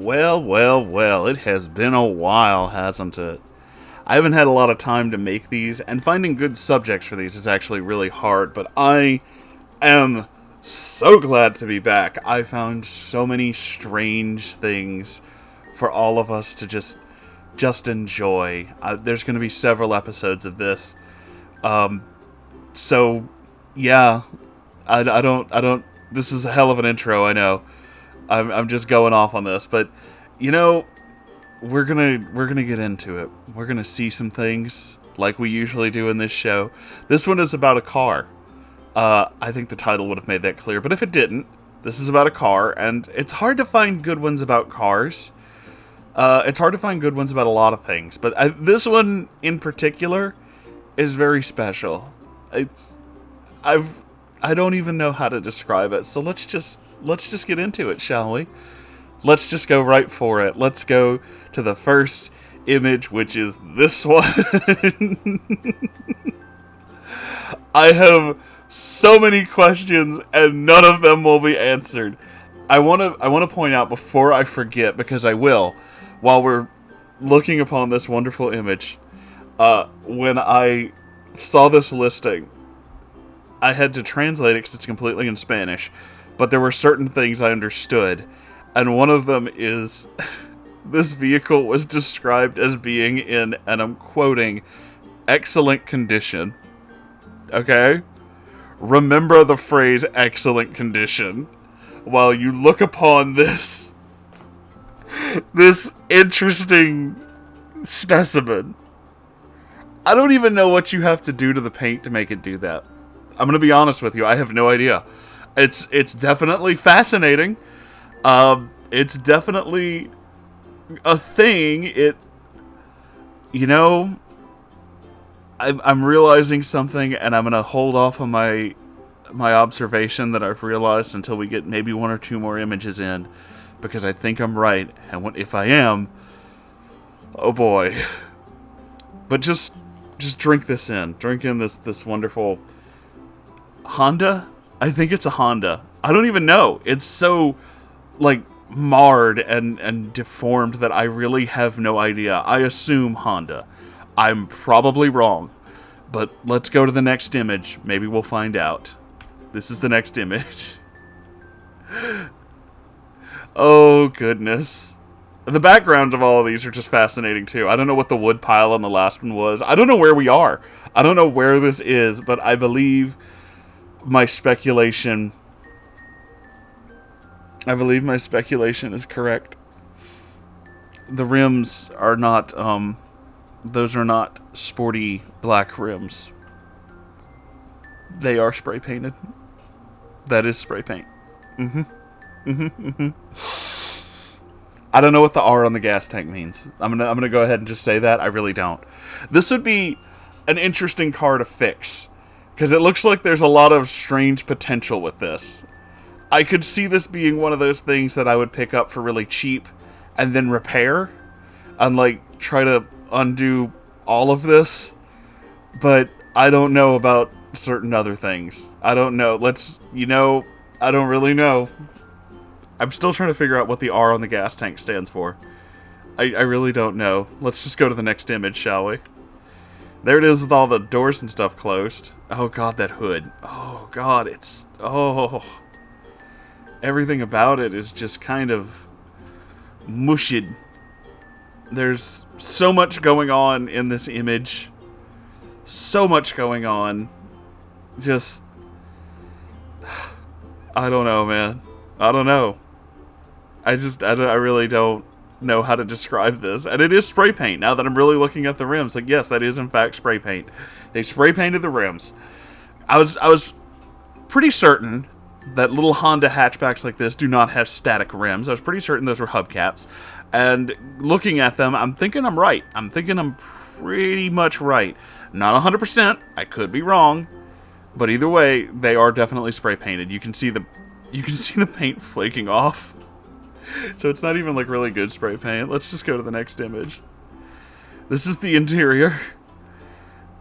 Well, well, well, it has been a while, hasn't it? I haven't had a lot of time to make these, and finding good subjects for these is actually really hard, but I am so glad to be back. I found so many strange things for all of us to just enjoy. There's going to be several episodes of this. So, yeah, I don't, this is a hell of an intro, I know. I'm just going off on this, but, you know, we're gonna get into it. We're gonna see some things, like we usually do in this show. This one is about a car. I think the title would have made that clear, but if it didn't, this is about a car, and it's hard to find good ones about cars. It's hard to find good ones about a lot of things, but this one in particular is very special. I don't even know how to describe it, so let's just get into it, shall we? Let's just go right for it. Let's go to the first image, which is this one. I have so many questions, and none of them will be answered. I want to point out before I forget, because I will, while we're looking upon this wonderful image, when I saw this listing, I had to translate it because it's completely in Spanish, but there were certain things I understood, and one of them is this vehicle was described as being in, and I'm quoting, excellent condition. Okay? Remember the phrase excellent condition while you look upon this interesting specimen. I don't even know what you have to do to the paint to make it do that. I'm going to be honest with you, I have no idea. It's definitely fascinating. It's definitely a thing. I'm realizing something, and I'm gonna hold off on my observation that I've realized until we get maybe one or two more images in, because I think I'm right, and if I am, oh boy. But just drink this in. Drink in this wonderful Honda. I think it's a Honda. I don't even know. It's so marred and deformed that I really have no idea. I assume Honda. I'm probably wrong, but let's go to the next image. Maybe we'll find out. This is the next image. Oh, goodness. The backgrounds of all of these are just fascinating, too. I don't know what the wood pile on the last one was. I don't know where we are. I don't know where this is, but I believe my speculation is correct. The rims are not, those are not sporty black rims. They are spray painted. That is spray paint. I don't know what the R on the gas tank means. I'm gonna go ahead and just say that. I really don't. This would be an interesting car to fix, because it looks like there's a lot of strange potential with this. I could see this being one of those things that I would pick up for really cheap and then repair and try to undo all of this. But I don't know about certain other things. I don't know. I don't really know. I'm still trying to figure out what the R on the gas tank stands for. I really don't know. Let's just go to the next image, shall we? There it is with all the doors and stuff closed. Oh god, that hood. Oh god, everything about it is just kind of mushed. There's so much going on in this image. So much going on. Just, I don't know, man. I don't know. I really don't know how to describe this. And it is spray paint. Now that I'm really looking at the rims, yes, that is in fact spray paint. They spray painted the rims. I was pretty certain that little Honda hatchbacks like this do not have static rims. I was pretty certain those were hubcaps. And looking at them, I'm thinking I'm right. I'm thinking I'm pretty much right. Not 100%. I could be wrong. But either way, they are definitely spray painted. You can see the paint flaking off. So it's not even really good spray paint. Let's just go to the next image. This is the interior.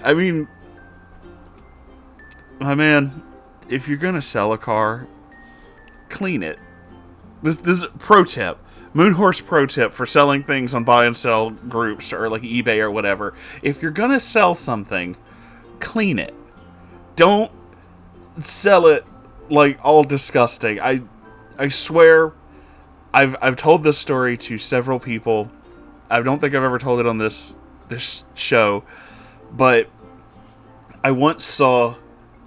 I mean, my man, if you're gonna sell a car, clean it. This is pro tip. Moonhorse pro tip for selling things on buy and sell groups or like eBay or whatever. If you're gonna sell something, clean it. Don't sell it like all disgusting. I swear, I've told this story to several people. I don't think I've ever told it on this show, but I once saw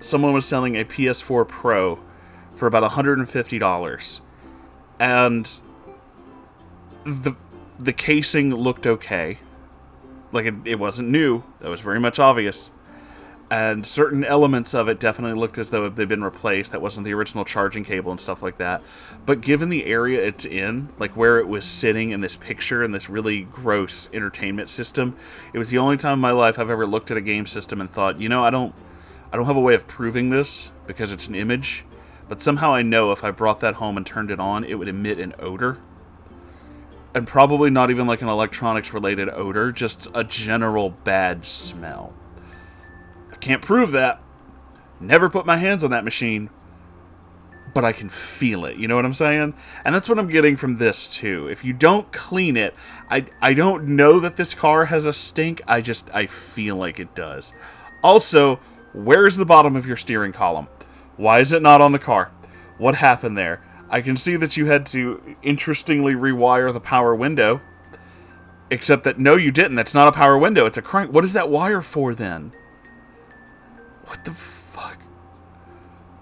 someone was selling a PS4 Pro for about $150, and the casing looked okay. Like, it wasn't new. That was very much obvious. And certain elements of it definitely looked as though they'd been replaced. That wasn't the original charging cable and stuff like that. But given the area it's in, like where it was sitting in this picture in this really gross entertainment system, it was the only time in my life I've ever looked at a game system and thought, you know, I don't have a way of proving this because it's an image, but somehow I know if I brought that home and turned it on, it would emit an odor. And probably not even like an electronics-related odor, just a general bad smell. I can't prove that. Never put my hands on that machine. But I can feel it, you know what I'm saying? And that's what I'm getting from this, too. If you don't clean it, I don't know that this car has a stink, I feel like it does. Also, where's the bottom of your steering column? Why is it not on the car? What happened there? I can see that you had to interestingly rewire the power window. Except that, no, you didn't. That's not a power window. It's a crank. What is that wire for, then? What the fuck?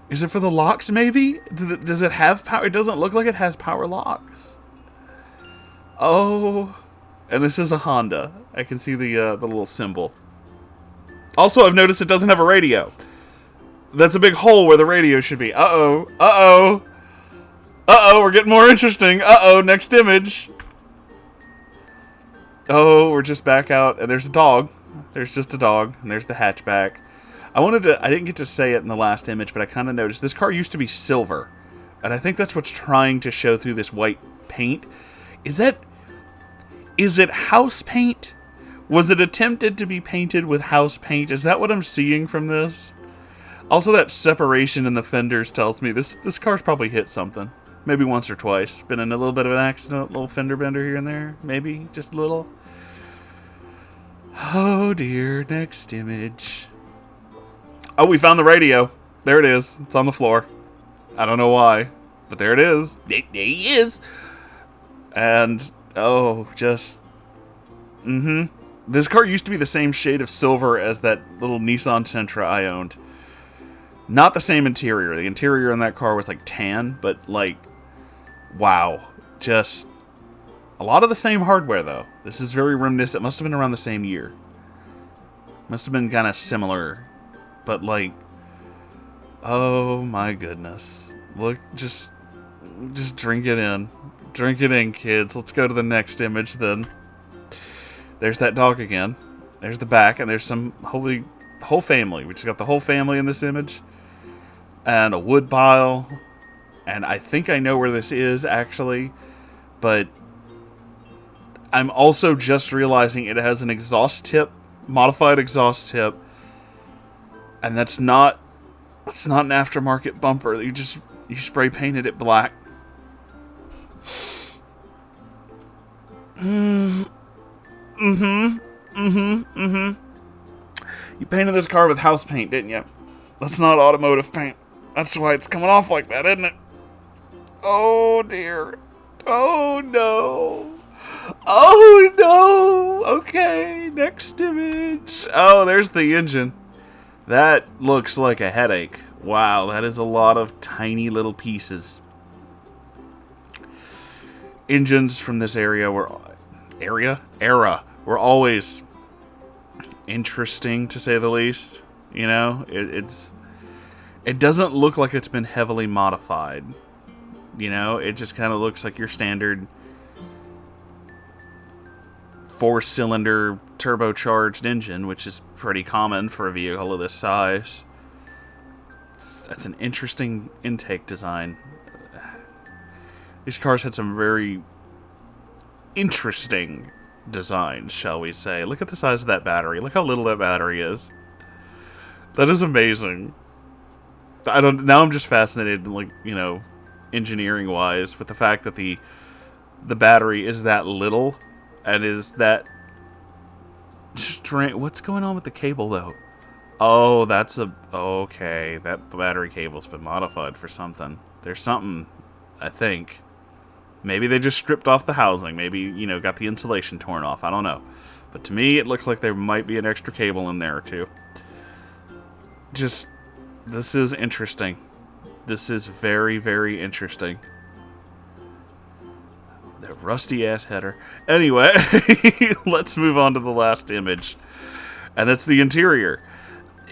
Is it for the locks, maybe? Does it have power? It doesn't look like it has power locks. Oh. And this is a Honda. I can see the little symbol. Also, I've noticed it doesn't have a radio. That's a big hole where the radio should be. Uh-oh. Uh-oh. Uh-oh, we're getting more interesting. Uh-oh, next image. Oh, we're just back out, and there's a dog. There's just a dog, and there's the hatchback. I didn't get to say it in the last image, but I kind of noticed this car used to be silver. And I think that's what's trying to show through this white paint. Is it house paint? Was it attempted to be painted with house paint? Is that what I'm seeing from this? Also, that separation in the fenders tells me this car's probably hit something. Maybe once or twice. Been in a little bit of an accident, little fender bender here and there. Maybe, just a little. Oh dear, next image. Oh, we found the radio. There it is. It's on the floor. I don't know why, but there it is. There he is. And, oh, just... This car used to be the same shade of silver as that little Nissan Sentra I owned. Not the same interior. The interior in that car was like tan, but like, wow. Just a lot of the same hardware, though. This is very reminiscent. It must have been around the same year. Must have been kind of similar. But like, oh my goodness. Look, just drink it in. Drink it in, kids. Let's go to the next image then. There's that dog again. There's the back, and there's some whole family. We just got the whole family in this image. And a wood pile. And I think I know where this is, actually. But I'm also just realizing it has an exhaust tip. Modified exhaust tip. And that's not... It's not an aftermarket bumper. You spray painted it black. You painted this car with house paint, didn't you? That's not automotive paint. That's why it's coming off like that, isn't it? Oh, dear. Oh, no. Oh, no. Okay, next image. Oh, there's the engine. That looks like a headache. Wow, that is a lot of tiny little pieces. Engines from this era were always interesting, to say the least. You know, it doesn't look like it's been heavily modified. You know, it just kind of looks like your standard 4-cylinder turbocharged engine, which is pretty common for a vehicle of this size. That's an interesting intake design. These cars had some very interesting designs, shall we say. Look at the size of that battery. Look how little that battery is. That is amazing. Now I'm just fascinated, like, you know, engineering-wise, with the fact that the the battery is that little and is that strange. What's going on with the cable, though? Oh, that's a... Okay, that battery cable's been modified for something. There's something, I think. Maybe they just stripped off the housing. Maybe, you know, got the insulation torn off. I don't know. But to me, it looks like there might be an extra cable in there or two. Just... This is interesting. This is very, very interesting. The rusty-ass header. Anyway, let's move on to the last image. And that's the interior.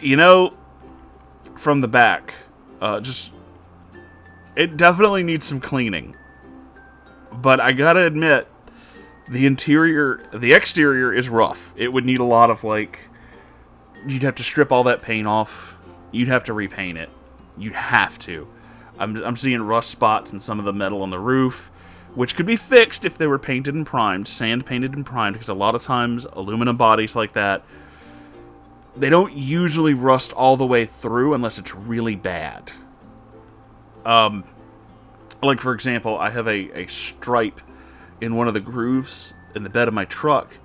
You know, from the back, it definitely needs some cleaning. But I gotta admit, the exterior is rough. It would need a lot of, like, you'd have to strip all that paint off. You'd have to repaint it. You'd have to. I'm seeing rust spots in some of the metal on the roof, which could be fixed if they were painted and primed, sand painted and primed, because a lot of times aluminum bodies like that, they don't usually rust all the way through unless it's really bad. Like, for example, I have a stripe in one of the grooves in the bed of my truck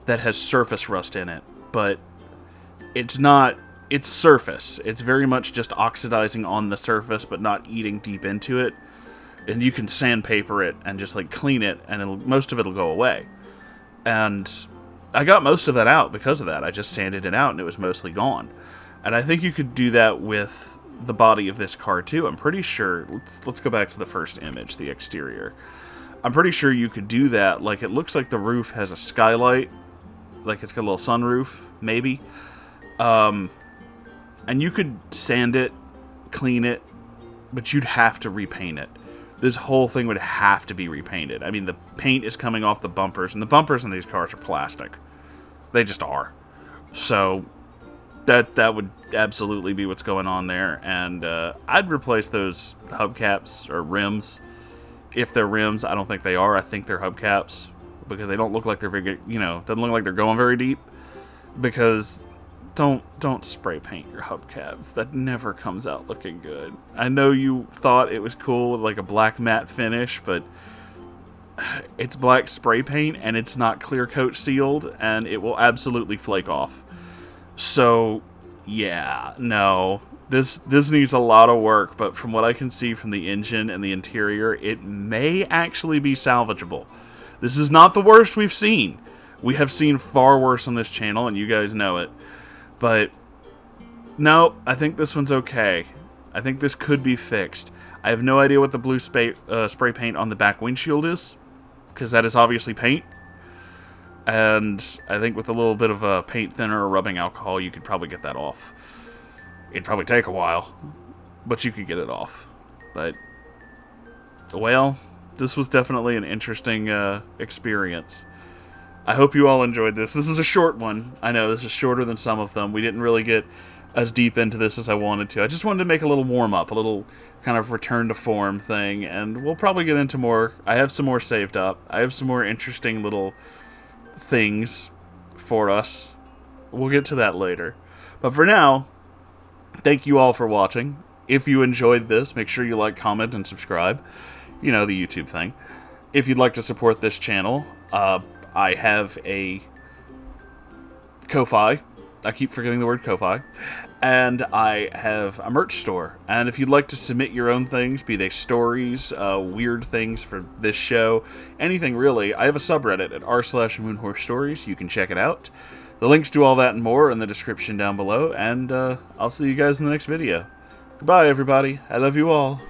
that has surface rust in it, but it's not... It's surface. It's very much just oxidizing on the surface, but not eating deep into it. And you can sandpaper it and just, like, clean it, and most of it will go away. And I got most of that out because of that. I just sanded it out, and it was mostly gone. And I think you could do that with the body of this car, too. I'm pretty sure... Let's go back to the first image, the exterior. I'm pretty sure you could do that. Like, it looks like the roof has a skylight. Like, it's got a little sunroof, maybe. And you could sand it, clean it, but you'd have to repaint it. This whole thing would have to be repainted. I mean, the paint is coming off the bumpers, and the bumpers in these cars are plastic. They just are. So, that would absolutely be what's going on there. And I'd replace those hubcaps, or rims. If they're rims, I don't think they are. I think they're hubcaps, because they don't look like they're very, you know, doesn't look like they're going very deep. Because... Don't spray paint your hubcaps. That never comes out looking good. I know you thought it was cool with like a black matte finish, but it's black spray paint and it's not clear coat sealed, and it will absolutely flake off. So, yeah, no. This needs a lot of work, but from what I can see from the engine and the interior, it may actually be salvageable. This is not the worst we've seen. We have seen far worse on this channel, and you guys know it. But, no, I think this one's okay. I think this could be fixed. I have no idea what the blue spray paint on the back windshield is, because that is obviously paint. And I think with a little bit of a paint thinner or rubbing alcohol, you could probably get that off. It'd probably take a while, but you could get it off. But, well, this was definitely an interesting experience. I hope you all enjoyed this. This is a short one. I know, this is shorter than some of them. We didn't really get as deep into this as I wanted to. I just wanted to make a little warm-up, a little kind of return-to-form thing, and we'll probably get into more. I have some more saved up. I have some more interesting little things for us. We'll get to that later. But for now, thank you all for watching. If you enjoyed this, make sure you like, comment, and subscribe. You know, the YouTube thing. If you'd like to support this channel, I have a Ko-Fi. I keep forgetting the word Ko-Fi. And I have a merch store. And if you'd like to submit your own things, be they stories, weird things for this show, anything really, I have a subreddit at r/moonhorsestories. You can check it out. The links to all that and more are in the description down below. And I'll see you guys in the next video. Goodbye, everybody. I love you all.